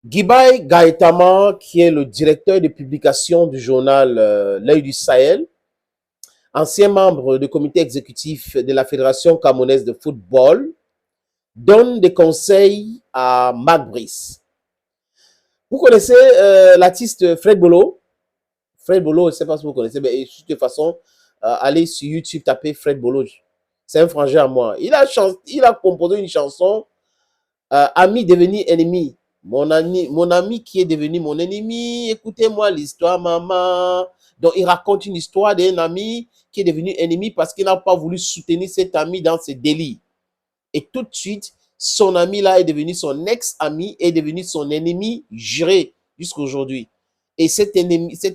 Guibaï Gaëtama, qui est le directeur de publication du journal L'Œil du Sahel, ancien membre du comité exécutif de la Fédération camerounaise de football, donne des conseils à Marc Brice. Vous connaissez l'artiste Fred Bolo? Fred Bolo, je ne sais pas si vous connaissez, mais de toute façon, allez sur YouTube, tapez Fred Bolo. C'est un frangin à moi. Il a composé une chanson, Ami devenu ennemi. Mon ami qui est devenu mon ennemi, écoutez-moi l'histoire, maman. Donc, il raconte une histoire d'un ami qui est devenu ennemi parce qu'il n'a pas voulu soutenir cet ami dans ses délits. Et tout de suite, son ami là est devenu son ex-ami, est devenu son ennemi juré jusqu'à aujourd'hui. Et cet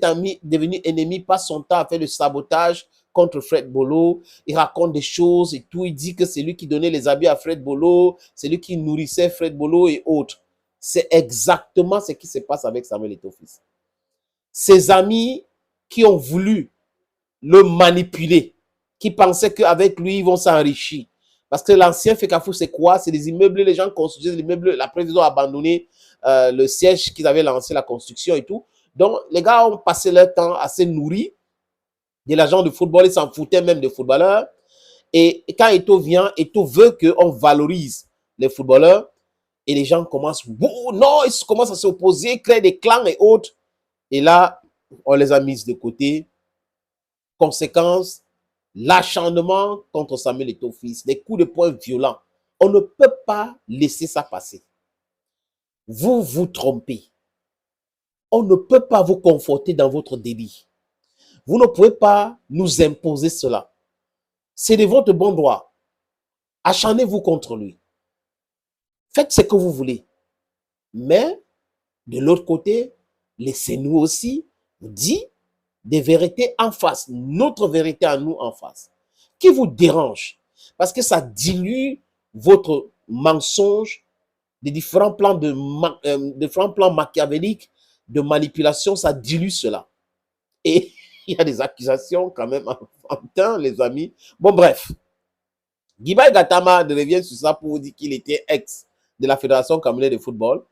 ami devenu ennemi passe son temps à faire le sabotage contre Fred Bolo. Il raconte des choses et tout. Il dit que c'est lui qui donnait les habits à Fred Bolo, c'est lui qui nourrissait Fred Bolo et autres. C'est exactement ce qui se passe avec Samuel Eto'o-Fils. Ses amis qui ont voulu le manipuler, qui pensaient qu'avec lui, ils vont s'enrichir. Parce que l'ancien Fekafou, c'est quoi? C'est des immeubles, les gens construisent des immeubles. La présidence a abandonné le siège qu'ils avaient lancé, la construction et tout. Donc, les gars ont passé leur temps à se nourrir de l'argent de football. Ils s'en foutaient même des footballeurs. Et quand Eto'o vient, Eto'o veut qu'on valorise les footballeurs. Et les gens commencent, oh, non, ils commencent à s'opposer, créer des clans et autres. Et là, on les a mis de côté. Conséquence, l'acharnement contre Samuel Eto'o-Fils, des coups de poing violents. On ne peut pas laisser ça passer. Vous vous trompez. On ne peut pas vous conforter dans votre délit. Vous ne pouvez pas nous imposer cela. C'est de votre bon droit. Acharnez-vous contre lui. Faites ce que vous voulez. Mais, de l'autre côté, laissez-nous aussi vous dire des vérités en face, notre vérité à nous en face, qui vous dérange, parce que ça dilue votre mensonge, des différents plans machiavéliques de manipulation, ça dilue cela. Et il y a des accusations quand même en temps, les amis. Bon, bref. Guibaï Gaëtama revient sur ça pour vous dire qu'il était ex de la Fédération camerounaise de football.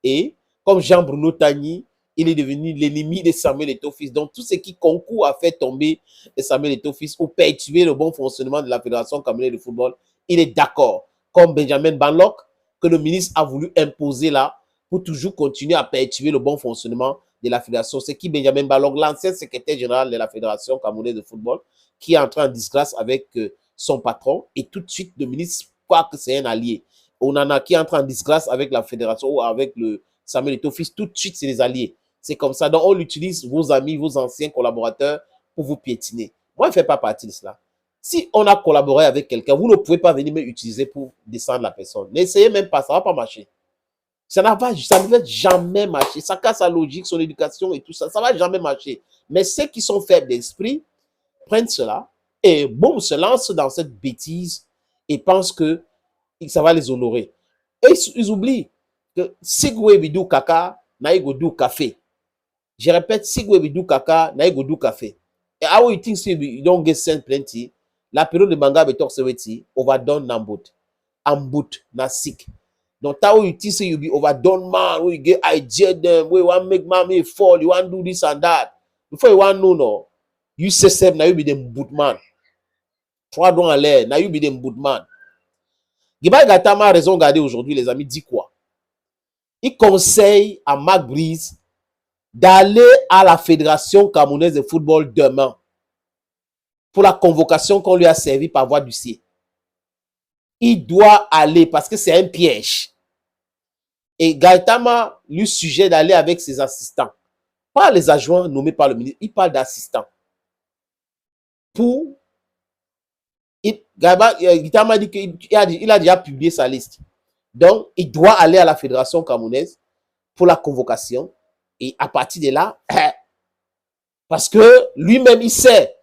Et comme Jean-Bruno Tagny, il est devenu l'ennemi de Samuel Eto'o-Fils. Donc, tout ce qui concourt à faire tomber Samuel Eto'o-Fils ou perturber le bon fonctionnement de la Fédération camerounaise de football, il est d'accord. Comme Benjamin Banlock, que le ministre a voulu imposer là, pour toujours continuer à perturber le bon fonctionnement de la Fédération. C'est qui Benjamin Banlock, l'ancien secrétaire général de la Fédération camerounaise de football, qui est entré en disgrâce avec son patron, et tout de suite, le ministre croit que c'est un allié. Onana qui entre en disgrâce avec la fédération ou avec le Samuel Eto'o-Fils, tout de suite, c'est des alliés. C'est comme ça. Donc, on utilise vos amis, vos anciens collaborateurs pour vous piétiner. Moi, je ne fais pas partie de cela. Si on a collaboré avec quelqu'un, vous ne pouvez pas venir me utiliser pour descendre la personne. N'essayez même pas, ça ne va pas marcher. Ça ne va jamais marcher. Ça casse sa logique, son éducation et tout ça. Ça ne va jamais marcher. Mais ceux qui sont faibles d'esprit prennent cela et boum, se lancent dans cette bêtise et pensent que ça va les honorer. Et ils oublient que Sigwe Bidou Kaka n'a eu café. Je répète, Sigwe Bidou Kaka n'a eu café. Et how you think you don't get sent plenty? La période de manga betok seweti overdone nambut. Ambut na sick. Donc, how you think you be overdone man, we get idea them, we want make mommy fall, you want do this and that. Before you want know, no, you say now you be the boot man. Trois dons à l'air, now you be the boot man. Guibaï Gaëtama a raison de garder aujourd'hui, les amis, dit quoi? Il conseille à Marc Brice d'aller à la Fédération camerounaise de football demain pour la convocation qu'on lui a servi par voie d'huissier. Il doit aller parce que c'est un piège. Et Gaëtama lui suggère d'aller avec ses assistants. Pas les adjoints nommés par le ministre, il parle d'assistants. Pour... Gaëtama dit qu'il a déjà publié sa liste. Donc, il doit aller à la Fédération camerounaise pour la convocation. Et à partir de là, parce que lui-même, il sait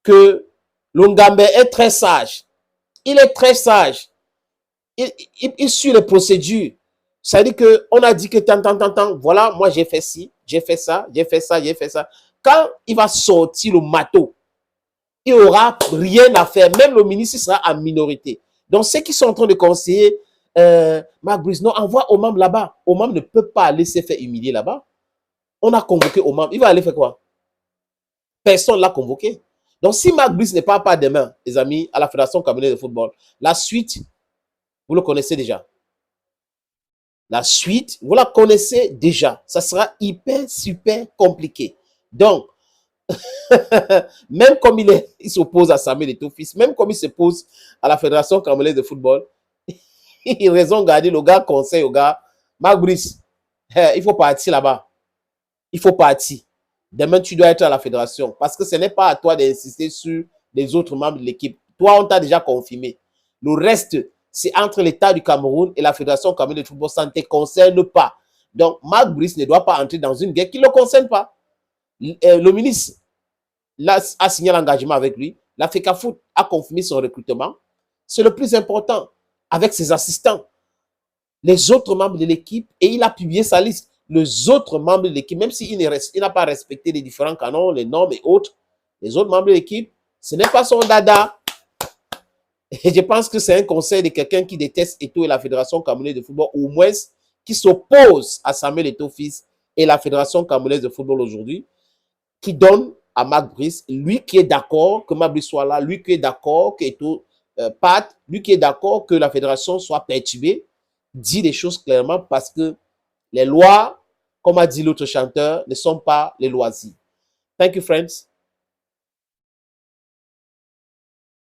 que Longambé est très sage. Il est très sage. Il suit les procédures. Ça veut dire qu'on a dit que tant, voilà, moi j'ai fait ci, j'ai fait ça, j'ai fait ça, j'ai fait ça. Quand il va sortir le matos, il n'aura rien à faire. Même le ministre sera en minorité. Donc, ceux qui sont en train de conseiller Marc Brice, non, envoie Omam là-bas. Omam ne peut pas aller se faire humilier là-bas. On a convoqué Omam. Il va aller faire quoi? Personne ne l'a convoqué. Donc, si Marc Brice n'est pas demain, les amis, à la Fédération camerounaise de football, la suite, vous le connaissez déjà. La suite, vous la connaissez déjà. Ça sera hyper, super compliqué. Donc, même comme il s'oppose à Samuel Eto'o-Fils, même comme il s'oppose à la Fédération camerounaise de football, il a raison garder, le gars conseille au gars, Marc Brice, il faut partir là-bas. Il faut partir. Demain, tu dois être à la fédération. Parce que ce n'est pas à toi d'insister sur les autres membres de l'équipe. Toi, on t'a déjà confirmé. Le reste, c'est entre l'État du Cameroun et la Fédération camerounaise de football. Ça ne te concerne pas. Donc, Marc Brice ne doit pas entrer dans une guerre qui ne le concerne pas. Le ministre a signé l'engagement avec lui. La FECAFOOT a confirmé son recrutement. C'est le plus important, avec ses assistants. Les autres membres de l'équipe, et il a publié sa liste. Les autres membres de l'équipe, même s'il n'a pas respecté les différents canons, les normes et autres, les autres membres de l'équipe, ce n'est pas son dada. Et je pense que c'est un conseil de quelqu'un qui déteste Eto'o et la Fédération camerounaise de football, ou moins qui s'oppose à Samuel Eto'o-Fils et la Fédération camerounaise de football aujourd'hui, qui donne à Marc Brice, lui qui est d'accord que Marc Brice soit là, lui qui est d'accord que Eto'o parte, lui qui est d'accord que la Fédération soit perturbée, dit les choses clairement parce que les lois, comme a dit l'autre chanteur, ne sont pas les loisirs. Thank you, friends.